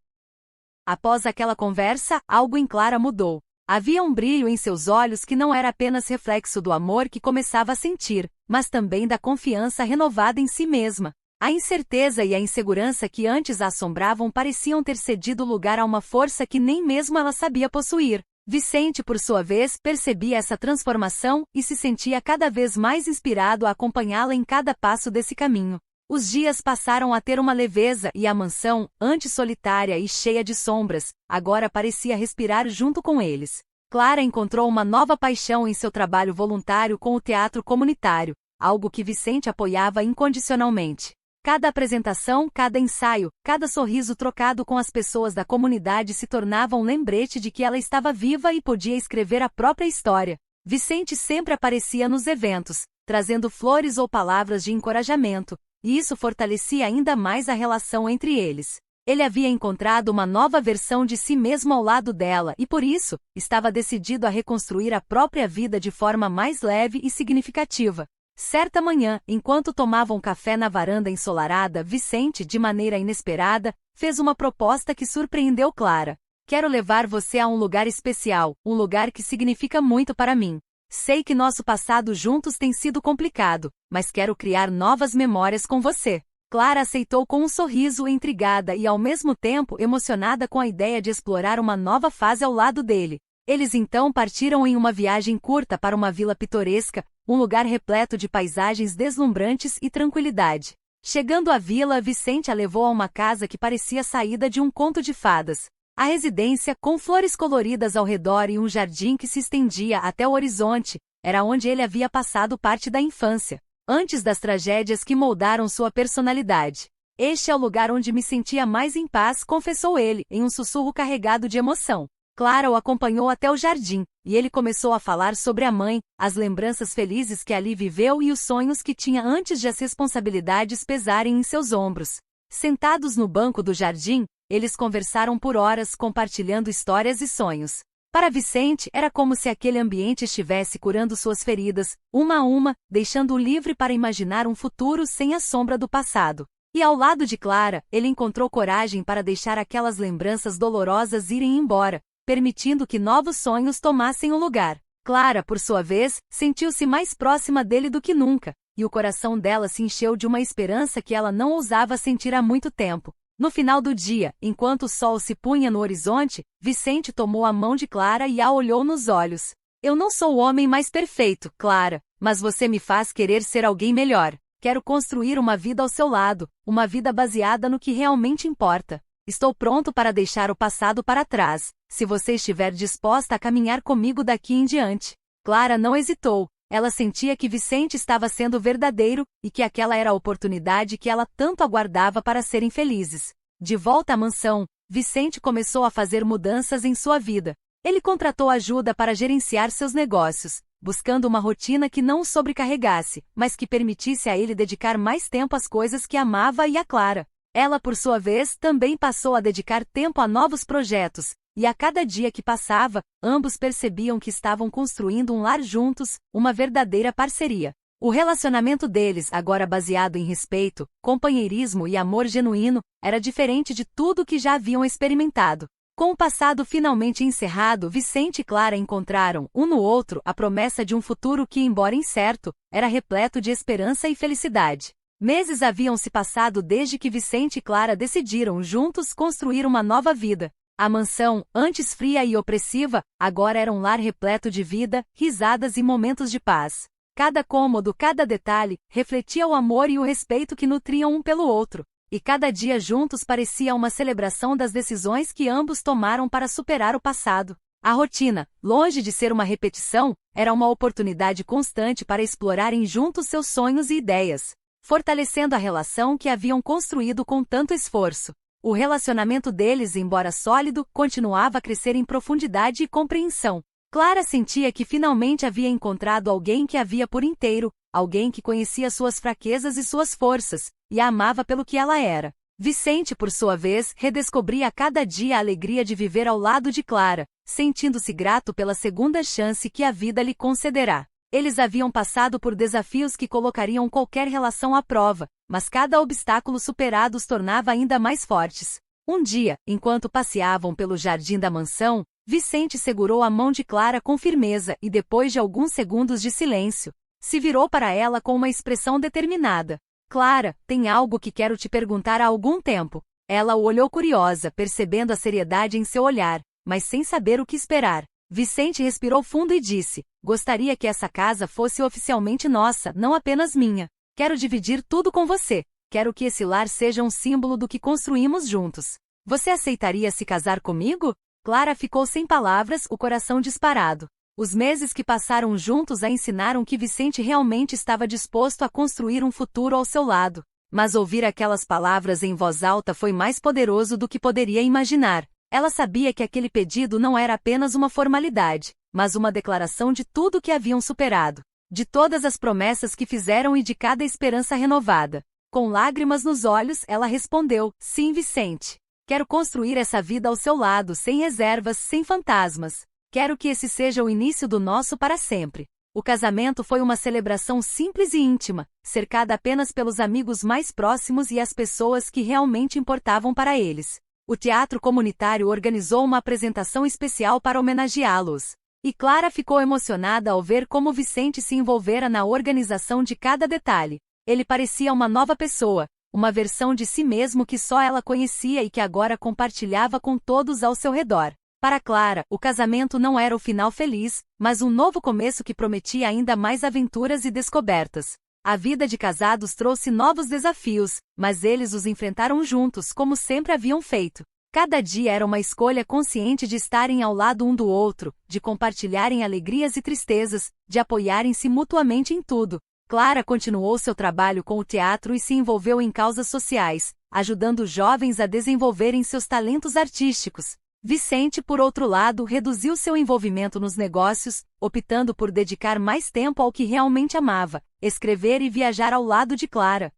Speaker 1: Após aquela conversa, algo em Clara mudou. Havia um brilho em seus olhos que não era apenas reflexo do amor que começava a sentir, mas também da confiança renovada em si mesma. A incerteza e a insegurança que antes a assombravam pareciam ter cedido lugar a uma força que nem mesmo ela sabia possuir. Vicente, por sua vez, percebia essa transformação e se sentia cada vez mais inspirado a acompanhá-la em cada passo desse caminho. Os dias passaram a ter uma leveza e a mansão, antes solitária e cheia de sombras, agora parecia respirar junto com eles. Clara encontrou uma nova paixão em seu trabalho voluntário com o teatro comunitário, algo que Vicente apoiava incondicionalmente. Cada apresentação, cada ensaio, cada sorriso trocado com as pessoas da comunidade se tornava um lembrete de que ela estava viva e podia escrever a própria história. Vicente sempre aparecia nos eventos, trazendo flores ou palavras de encorajamento, e isso fortalecia ainda mais a relação entre eles. Ele havia encontrado uma nova versão de si mesmo ao lado dela e, por isso, estava decidido a reconstruir a própria vida de forma mais leve e significativa. Certa manhã, enquanto tomavam café na varanda ensolarada, Vicente, de maneira inesperada, fez uma proposta que surpreendeu Clara. "Quero levar você a um lugar especial, um lugar que significa muito para mim. Sei que nosso passado juntos tem sido complicado, mas quero criar novas memórias com você." Clara aceitou com um sorriso, intrigada e ao mesmo tempo emocionada com a ideia de explorar uma nova fase ao lado dele. Eles então partiram em uma viagem curta para uma vila pitoresca, um lugar repleto de paisagens deslumbrantes e tranquilidade. Chegando à vila, Vicente a levou a uma casa que parecia saída de um conto de fadas. A residência, com flores coloridas ao redor e um jardim que se estendia até o horizonte, era onde ele havia passado parte da infância, antes das tragédias que moldaram sua personalidade. Este é o lugar onde me sentia mais em paz, confessou ele, em um sussurro carregado de emoção. Clara o acompanhou até o jardim, e ele começou a falar sobre a mãe, as lembranças felizes que ali viveu e os sonhos que tinha antes de as responsabilidades pesarem em seus ombros. Sentados no banco do jardim, eles conversaram por horas, compartilhando histórias e sonhos. Para Vicente, era como se aquele ambiente estivesse curando suas feridas, uma a uma, deixando-o livre para imaginar um futuro sem a sombra do passado. E ao lado de Clara, ele encontrou coragem para deixar aquelas lembranças dolorosas irem embora, permitindo que novos sonhos tomassem o lugar. Clara, por sua vez, sentiu-se mais próxima dele do que nunca, e o coração dela se encheu de uma esperança que ela não ousava sentir há muito tempo. No final do dia, enquanto o sol se punha no horizonte, Vicente tomou a mão de Clara e a olhou nos olhos. Eu não sou o homem mais perfeito, Clara, mas você me faz querer ser alguém melhor. Quero construir uma vida ao seu lado, uma vida baseada no que realmente importa. Estou pronto para deixar o passado para trás, se você estiver disposta a caminhar comigo daqui em diante. Clara não hesitou. Ela sentia que Vicente estava sendo verdadeiro, e que aquela era a oportunidade que ela tanto aguardava para serem felizes. De volta à mansão, Vicente começou a fazer mudanças em sua vida. Ele contratou ajuda para gerenciar seus negócios, buscando uma rotina que não o sobrecarregasse, mas que permitisse a ele dedicar mais tempo às coisas que amava e a Clara. Ela, por sua vez, também passou a dedicar tempo a novos projetos, e a cada dia que passava, ambos percebiam que estavam construindo um lar juntos, uma verdadeira parceria. O relacionamento deles, agora baseado em respeito, companheirismo e amor genuíno, era diferente de tudo que já haviam experimentado. Com o passado finalmente encerrado, Vicente e Clara encontraram, um no outro, a promessa de um futuro que, embora incerto, era repleto de esperança e felicidade. Meses haviam se passado desde que Vicente e Clara decidiram juntos construir uma nova vida. A mansão, antes fria e opressiva, agora era um lar repleto de vida, risadas e momentos de paz. Cada cômodo, cada detalhe, refletia o amor e o respeito que nutriam um pelo outro. E cada dia juntos parecia uma celebração das decisões que ambos tomaram para superar o passado. A rotina, longe de ser uma repetição, era uma oportunidade constante para explorarem juntos seus sonhos e ideias, fortalecendo a relação que haviam construído com tanto esforço. O relacionamento deles, embora sólido, continuava a crescer em profundidade e compreensão. Clara sentia que finalmente havia encontrado alguém que a via por inteiro, alguém que conhecia suas fraquezas e suas forças, e a amava pelo que ela era. Vicente, por sua vez, redescobria a cada dia a alegria de viver ao lado de Clara, sentindo-se grato pela segunda chance que a vida lhe concederá. Eles haviam passado por desafios que colocariam qualquer relação à prova, mas cada obstáculo superado os tornava ainda mais fortes. Um dia, enquanto passeavam pelo jardim da mansão, Vicente segurou a mão de Clara com firmeza e, depois de alguns segundos de silêncio, se virou para ela com uma expressão determinada. Clara, tem algo que quero te perguntar há algum tempo. Ela o olhou curiosa, percebendo a seriedade em seu olhar, mas sem saber o que esperar. Vicente respirou fundo e disse, gostaria que essa casa fosse oficialmente nossa, não apenas minha. Quero dividir tudo com você. Quero que esse lar seja um símbolo do que construímos juntos. Você aceitaria se casar comigo? Clara ficou sem palavras, o coração disparado. Os meses que passaram juntos a ensinaram que Vicente realmente estava disposto a construir um futuro ao seu lado. Mas ouvir aquelas palavras em voz alta foi mais poderoso do que poderia imaginar. Ela sabia que aquele pedido não era apenas uma formalidade, mas uma declaração de tudo que haviam superado, de todas as promessas que fizeram e de cada esperança renovada. Com lágrimas nos olhos, ela respondeu, sim, Vicente. Quero construir essa vida ao seu lado, sem reservas, sem fantasmas. Quero que esse seja o início do nosso para sempre. O casamento foi uma celebração simples e íntima, cercada apenas pelos amigos mais próximos e as pessoas que realmente importavam para eles. O teatro comunitário organizou uma apresentação especial para homenageá-los. E Clara ficou emocionada ao ver como Vicente se envolvera na organização de cada detalhe. Ele parecia uma nova pessoa, uma versão de si mesmo que só ela conhecia e que agora compartilhava com todos ao seu redor. Para Clara, o casamento não era o final feliz, mas um novo começo que prometia ainda mais aventuras e descobertas. A vida de casados trouxe novos desafios, mas eles os enfrentaram juntos como sempre haviam feito. Cada dia era uma escolha consciente de estarem ao lado um do outro, de compartilharem alegrias e tristezas, de apoiarem-se mutuamente em tudo. Clara continuou seu trabalho com o teatro e se envolveu em causas sociais, ajudando jovens a desenvolverem seus talentos artísticos. Vicente, por outro lado, reduziu seu envolvimento nos negócios, optando por dedicar mais tempo ao que realmente amava, escrever e viajar ao lado de Clara.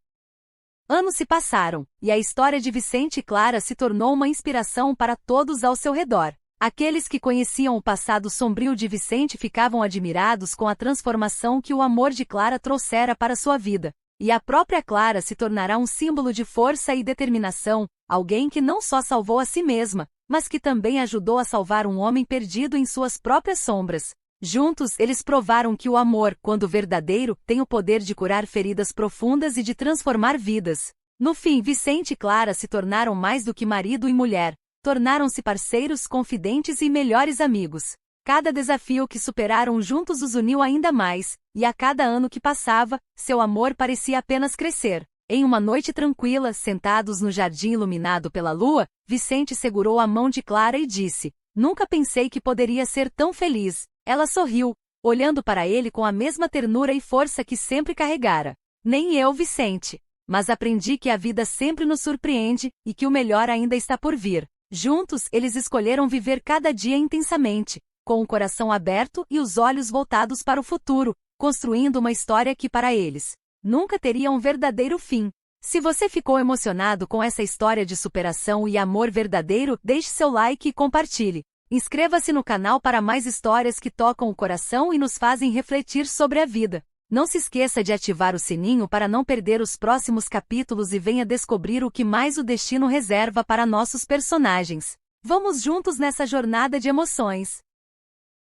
Speaker 1: Anos se passaram, e a história de Vicente e Clara se tornou uma inspiração para todos ao seu redor. Aqueles que conheciam o passado sombrio de Vicente ficavam admirados com a transformação que o amor de Clara trouxera para sua vida. E a própria Clara se tornará um símbolo de força e determinação, alguém que não só salvou a si mesma, mas que também ajudou a salvar um homem perdido em suas próprias sombras. Juntos, eles provaram que o amor, quando verdadeiro, tem o poder de curar feridas profundas e de transformar vidas. No fim, Vicente e Clara se tornaram mais do que marido e mulher. Tornaram-se parceiros, confidentes e melhores amigos. Cada desafio que superaram juntos os uniu ainda mais, e a cada ano que passava, seu amor parecia apenas crescer. Em uma noite tranquila, sentados no jardim iluminado pela lua, Vicente segurou a mão de Clara e disse: "Nunca pensei que poderia ser tão feliz." Ela sorriu, olhando para ele com a mesma ternura e força que sempre carregara. "Nem eu, Vicente. Mas aprendi que a vida sempre nos surpreende, e que o melhor ainda está por vir." Juntos, eles escolheram viver cada dia intensamente, com o coração aberto e os olhos voltados para o futuro, construindo uma história que para eles nunca teria um verdadeiro fim. Se você ficou emocionado com essa história de superação e amor verdadeiro, deixe seu like e compartilhe. Inscreva-se no canal para mais histórias que tocam o coração e nos fazem refletir sobre a vida. Não se esqueça de ativar o sininho para não perder os próximos capítulos e venha descobrir o que mais o destino reserva para nossos personagens. Vamos juntos nessa jornada de emoções.